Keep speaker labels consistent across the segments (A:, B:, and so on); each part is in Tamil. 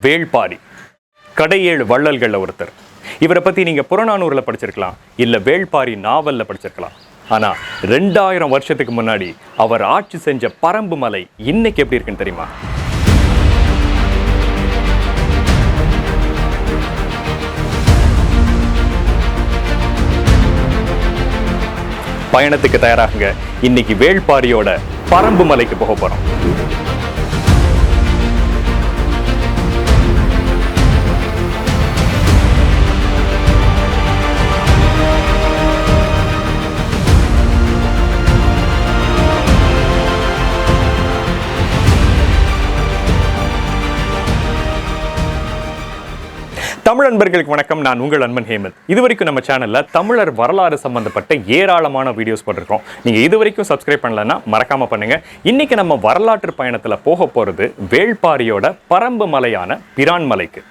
A: வேள்பாரி கடையேழு வள்ளல்கள்ல ஒருத்தர். இவரை பத்தி நீங்க புறநானூறுல படிச்சிருக்கலாம், இல்ல வேள்பாரி நாவல்ல படிச்சிருக்கலாம். ஆனா 2000 வருஷத்துக்கு முன்னாடி அவர் ஆட்சி செஞ்ச பரம்பு மலை இன்னைக்கு எப்படி இருக்குன்னு தெரியுமா? பயணத்துக்கு தயாராகுங்க. இன்னைக்கு வேள்பாரியோட பரம்பு மலைக்கு போக போறோம். தமிழ் நண்பர்களுக்கு வணக்கம். நான் உங்கள் அன்பன் ஹேமந்த். இதுவரைக்கும் நம்ம சேனல்ல தமிழர் வரலாறு சம்பந்தப்பட்ட ஏராளமான வீடியோஸ் போட்டிருக்கோம். நீங்க இதுவரைக்கும் சப்ஸ்கிரைப் பண்ணலன்னா மறக்காம பண்ணுங்க. இன்னைக்கு நம்ம வரலாற்று பயணத்துல போக போறது வேள்பாரியோட பரம்பு மலையான பிரான்மலைக்கு.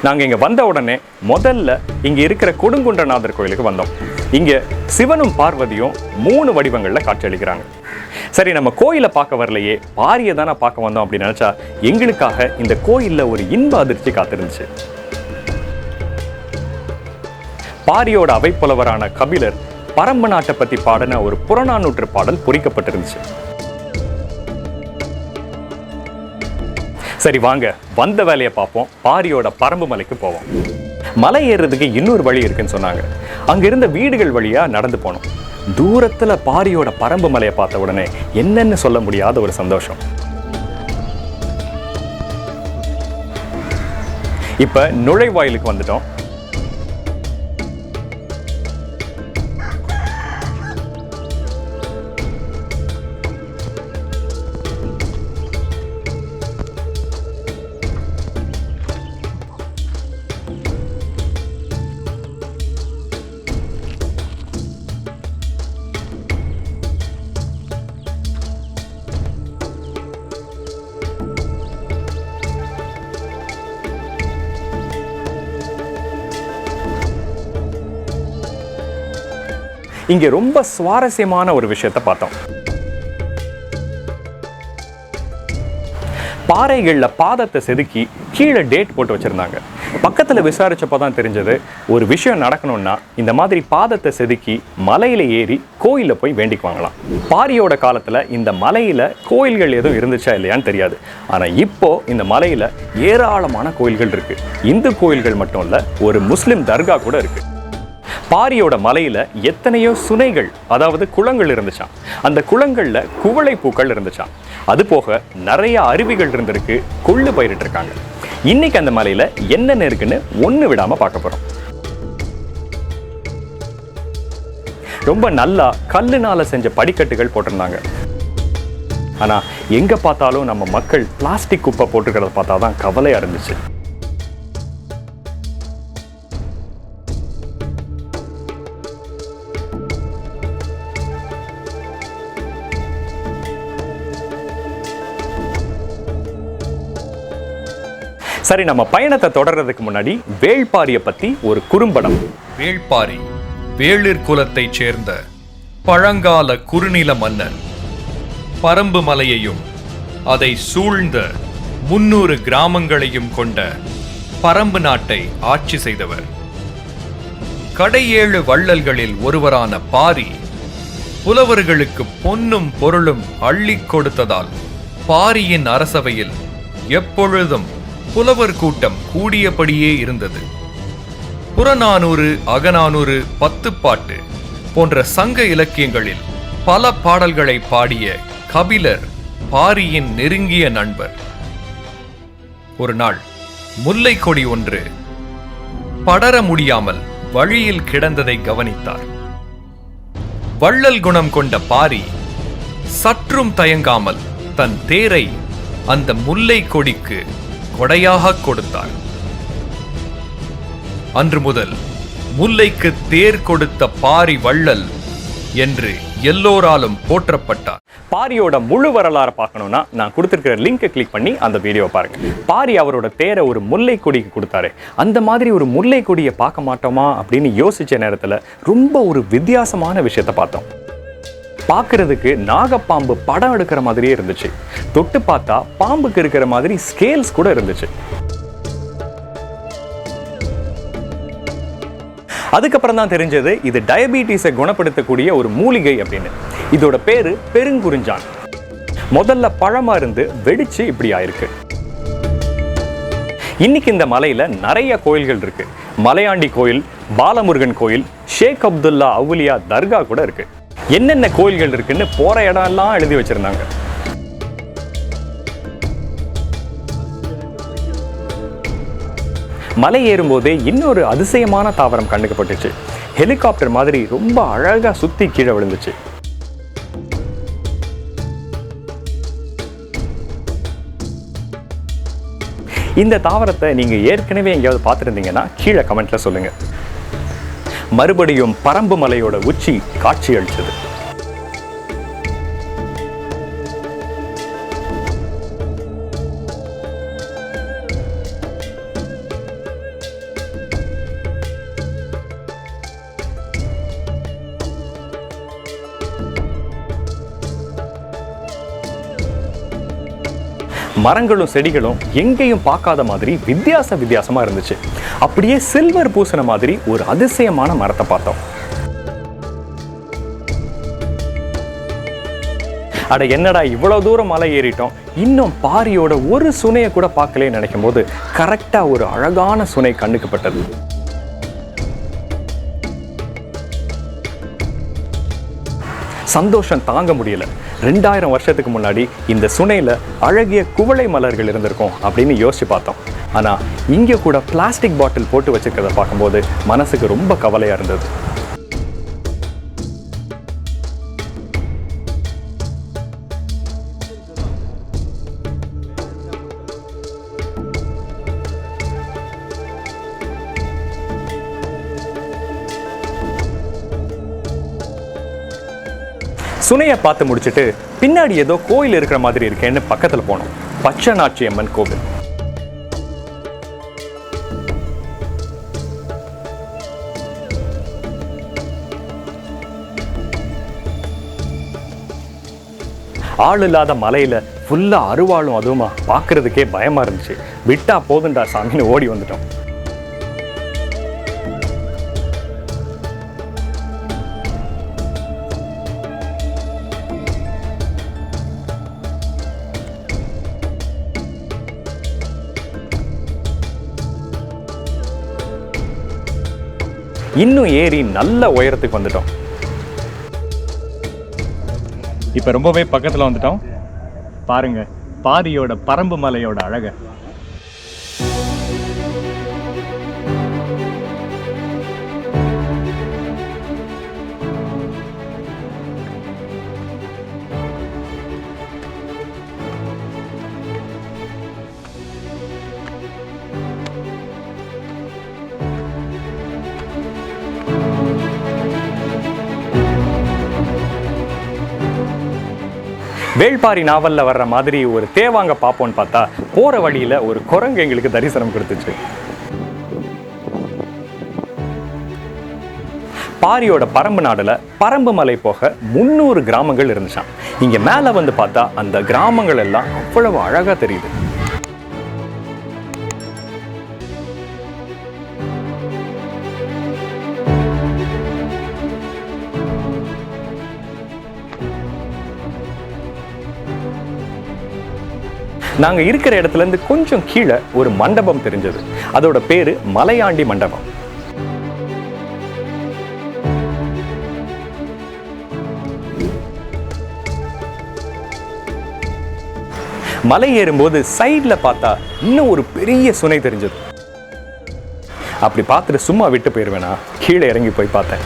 A: நாங்க இங்க வந்த உடனே முதல்ல இங்க இருக்கிற கொடுங்குன்றநாதர் கோயிலுக்கு வந்தோம். இங்க சிவனும் பார்வதியும் 3 வடிவங்கள்ல காட்சியளிக்கிறாங்க. சரி, நம்ம கோயிலை பார்க்க வரலையே, பாரியை தானே பார்க்க வந்தோம் அப்படின்னு நினைச்சா எங்களுக்காக இந்த கோயில்ல ஒரு இன்ப அதிர்ச்சி காத்திருந்துச்சு. பாரியோட அவைப்புலவரான கபிலர் பரம்பு நாட்டை பத்தி பாடின ஒரு புறநானூற்று பாடல் பொறிக்கப்பட்டிருந்துச்சு. சரி வாங்க, வந்த வேலையை பார்ப்போம். பாரியோட பரம்பு மலைக்கு போவோம். மலை ஏறுறதுக்கு இன்னொரு வழி இருக்குன்னு சொன்னாங்க. அங்க இருந்த வீடுகள் வழியா நடந்து போனோம். தூரத்துல பாரியோட பரம்பு மலையை பார்த்த உடனே என்னன்னு சொல்ல முடியாத ஒரு சந்தோஷம். இப்ப நுழைவாயிலுக்கு வந்துட்டோம். இங்க ரொம்ப சுவாரஸ்யமான ஒரு விஷயத்தை பார்த்தோம். பாறைகள்ல பாதத்தை செதுக்கி கீழே டேட் போட்டு வச்சிருந்தாங்க. பக்கத்துல விசாரிச்சப்பதான் தெரிஞ்சது, ஒரு விஷயம் நடக்கணும்னா இந்த மாதிரி பாதத்தை செதுக்கி மலையில ஏறி கோயில போய் வேண்டிக்குவாங்களாம். பாரியோட காலத்துல இந்த மலையில கோயில்கள் எதுவும் இருந்துச்சா இல்லையான்னு தெரியாது. ஆனா இப்போ இந்த மலையில ஏராளமான கோயில்கள் இருக்கு. இந்து கோயில்கள் மட்டும் இல்ல, ஒரு முஸ்லிம் தர்கா கூட இருக்கு. பாரியோட மலையில எத்தனையோ சுனைகள், அதாவது குளங்கள் இருந்துச்சாம். அந்த குளங்கள்ல குவளை பூக்கள் இருந்துச்சாம். அது போக நிறைய அருவிகள் இருந்திருக்கு, கொள்ளு பயிரிட்டு இருக்காங்க. இன்னைக்கு அந்த மலையில என்னென்ன இருக்குன்னு ஒண்ணு விடாம பார்க்க போறோம். ரொம்ப நல்லா கல்லுனால செஞ்ச படிக்கட்டுகள் போட்டிருந்தாங்க. ஆனா எங்க பார்த்தாலும் நம்ம மக்கள் பிளாஸ்டிக் குப்பை போட்டுக்கிறத பார்த்தாதான் கவலையா இருந்துச்சு. சரி, நம்ம பயணத்தை தொடர்றதுக்கு முன்னாடி வேள்பாரியை பத்தி ஒரு குறும்படம்.
B: வேள்பாரி வேளிர் குலத்தைச் சேர்ந்த பழங்கால குறுநில மன்னர். பரம்பு மலையையும் அதை சூழ்ந்த 300 கிராமங்களையும் கொண்ட பரம்பு நாட்டை ஆட்சி செய்தவர். கடையேழு வள்ளல்களில் ஒருவரான பாரி புலவர்களுக்கு பொன்னும் பொருளும் அள்ளிக் கொடுத்ததால் பாரியின் அரசவையில் எப்பொழுதும் புலவர் கூட்டம் கூடியபடியே இருந்தது. புறநானூறு, அகநானூறு, பத்துப்பாட்டு போன்ற சங்க இலக்கியங்களில் பல பாடல்களை பாடிய கபிலர் பாரியின் நெருங்கிய நண்பர். ஒரு நாள் முல்லை கொடி ஒன்று படர முடியாமல் வழியில் கிடந்ததை கவனித்தார். வள்ளல் குணம் கொண்ட பாரி சற்றும் தயங்காமல் தன் தேரை அந்த முல்லை கொடிக்கு கொடையாக கொடுத்தார். அன்று முதல் முல்லைக்கு தேர் கொடுத்த பாரி வள்ளல் என்று எல்லோராலும் போற்றப்பட்டார்.
A: பாரியோட முழு வரலாறு பார்க்கணும்னா நான் கொடுத்திருக்கிற லிங்கை கிளிக் பண்ணி அந்த வீடியோ பாருங்க. பாரி அவரோட தேரை ஒரு முல்லை கொடிக்கு கொடுத்தாரு. அந்த மாதிரி ஒரு முல்லை கொடியை பார்க்க மாட்டோமா அப்படின்னு யோசிச்ச நேரத்துல ரொம்ப ஒரு வித்தியாசமான விஷயத்தை பார்த்தோம். பார்க்கறதுக்கு நாகப்பாம்பு படம் எடுக்கிற மாதிரியே இருந்துச்சு. தொட்டு பார்த்தா பாம்புக்கு இருக்கிற மாதிரி ஸ்கேல்ஸ் கூட இருந்துச்சு. அதுக்கப்புறம் தான் தெரிஞ்சது இது டயபெட்டிஸை குணப்படுத்தக்கூடிய ஒரு மூலிகை அப்படின்னு. இதோட பேரு பெருங்குறிஞ்சான். முதல்ல பழமா இருந்து வெடிச்சு இப்படி ஆயிருக்கு. இன்னைக்கு இந்த மலையில நிறைய கோயில்கள் இருக்கு. மலையாண்டி கோயில், பாலமுருகன் கோயில், ஷேக் அப்துல்லா அவுலியா தர்கா கூட இருக்கு. என்னென்ன கோயில்கள் இருக்குன்னு போற இடம் எல்லாம் எழுதி வச்சிருந்தாங்க. மலை ஏறும்போதே இன்னொரு அதிசயமான தாவரம் கண்டுக்கப்பட்டுச்சு. ஹெலிகாப்டர் மாதிரி ரொம்ப அழகா சுத்தி கீழே விழுந்துச்சு. இந்த தாவரத்தை நீங்க ஏற்கனவே எங்கேயாவது பார்த்துருந்தீங்கன்னா கீழே கமெண்ட்ல சொல்லுங்க. மறுபடியும் பரம்பு மலையோட உச்சி காட்சி அளிச்சது. மரங்களும் செடிகளும் எங்கேயும் பார்க்காத மாதிரி வித்தியாசமா இருந்துச்சு. அப்படியே சில்வர் பூசின மாதிரி ஒரு அதிசயமான மரத்தை பார்த்தோம். அட என்னடா இவ்வளவு தூரம் மலை ஏறிட்டோம், இன்னும் பாரியோட ஒரு சுனையை கூட பார்க்கலன்னு நினைக்கும் போது கரெக்டா ஒரு அழகான சுனை கண்டுக்கப்பட்டது. சந்தோஷம் தாங்க முடியல. 2000 வருஷத்துக்கு முன்னாடி இந்த சுனையில அழகிய குவளை மலர்கள் இருந்திருக்கும் அப்படின்னு யோசிச்சு பார்த்தோம். ஆனா இங்க கூட பிளாஸ்டிக் பாட்டில் போட்டு வச்சிருக்கிறத பார்க்கும்போது மனசுக்கு ரொம்ப கவலையா இருந்தது. சுனையை பார்த்து முடிச்சுட்டு பின்னாடி ஏதோ கோயில் இருக்கிற மாதிரி இருக்கேன்னு பக்கத்துல போனோம். பச்சை நாச்சி அம்மன் கோவில். ஆள் இல்லாத மலையில ஃபுல்லா அருவாளும் அதுவுமா பார்க்கறதுக்கே பயமா இருந்துச்சு. விட்டா போதுண்டா சாமின்னு ஓடி வந்துட்டோம். இன்னும் ஏறி நல்ல உயரத்துக்கு வந்துட்டோம். இப்ப ரொம்பவே பக்கத்துல வந்துட்டோம். பாருங்க பாரியோட பரம்பு மலையோட அழக. வேல்பாரி நாவல்ல வர்ற மாதிரி ஒரு தேவாங்க பாப்போன்னு பார்த்தா போற வழியில ஒரு குரங்கு எங்களுக்கு தரிசனம் கொடுத்துச்சு. பாரியோட பரம்பு நாடுல பரம்பு மலை போக 300 கிராமங்கள் இருந்துச்சாம். இங்க மேல வந்து பார்த்தா அந்த கிராமங்கள் எல்லாம் அவ்வளவு அழகா தெரியுது. நாங்க இருக்கிற இடத்துல இருந்து கொஞ்சம் கீழே ஒரு மண்டபம் தெரிஞ்சது. அதோட பேரு மலையாண்டி மண்டபம். மலை ஏறும்போது சைட்ல பார்த்தா இன்னும் ஒரு பெரிய சுனை தெரிஞ்சது. அப்படி பார்த்துட்டு சும்மா விட்டு போயிருவேனா, கீழே இறங்கி போய் பார்த்தேன்.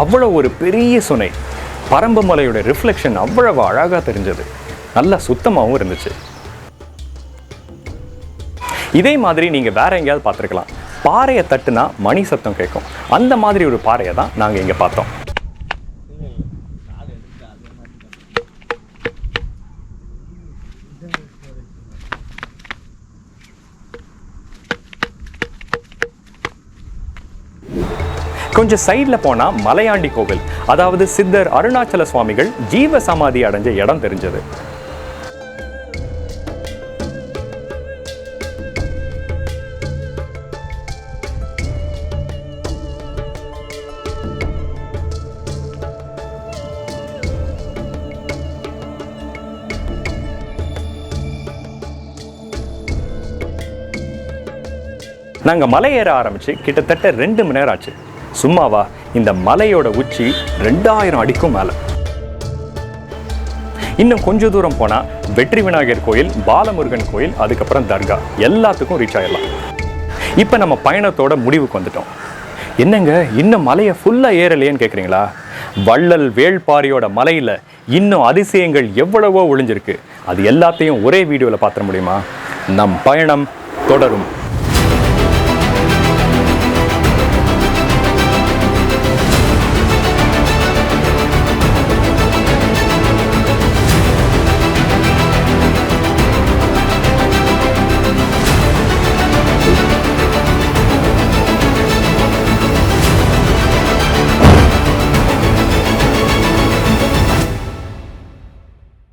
A: அவ்வளோ ஒரு பெரிய சுனை. பரம்பு மலையோட ரிஃப்ளெக்ஷன் அவ்வளவு அழகாக தெரிஞ்சது. நல்லா சுத்தமாகவும் இருந்துச்சு. இதே மாதிரி நீங்கள் வேற எங்கேயாவது பார்த்துருக்கலாம். பாறையை தட்டுனா மணி சத்தம் கேட்கும். அந்த மாதிரி ஒரு பாறையை தான் நாங்கள் இங்கே பார்த்தோம். கொஞ்சம் சைடில் போனால் மலையாண்டி கோவில், அதாவது சித்தர் அருணாச்சல சுவாமிகள் ஜீவ சமாதி அடைஞ்ச இடம் தெரிஞ்சது. நாங்கள் மலை ஏற ஆரம்பிச்சு கிட்டத்தட்ட 2 மணி நேரம் ஆச்சு. சும்மாவா, இந்த மலையோட உச்சி 2000 அடிக்கும் மேலே. இன்னும் கொஞ்சம் தூரம் போனால் வெற்றி விநாயகர் கோயில், பாலமுருகன் கோயில், அதுக்கப்புறம் தர்கா எல்லாத்துக்கும் ரீச் ஆகிடலாம். இப்போ நம்ம பயணத்தோட முடிவுக்கு வந்துட்டோம். என்னங்க இன்னும் மலையை ஃபுல்லாக ஏறலையேன்னு கேட்குறீங்களா? வள்ளல் வேள்பாரியோட மலையில் இன்னும் அதிசயங்கள் எவ்வளவோ ஒளிஞ்சிருக்கு. அது எல்லாத்தையும் ஒரே வீடியோவில் பார்த்துட முடியுமா? நம் பயணம் தொடரும்.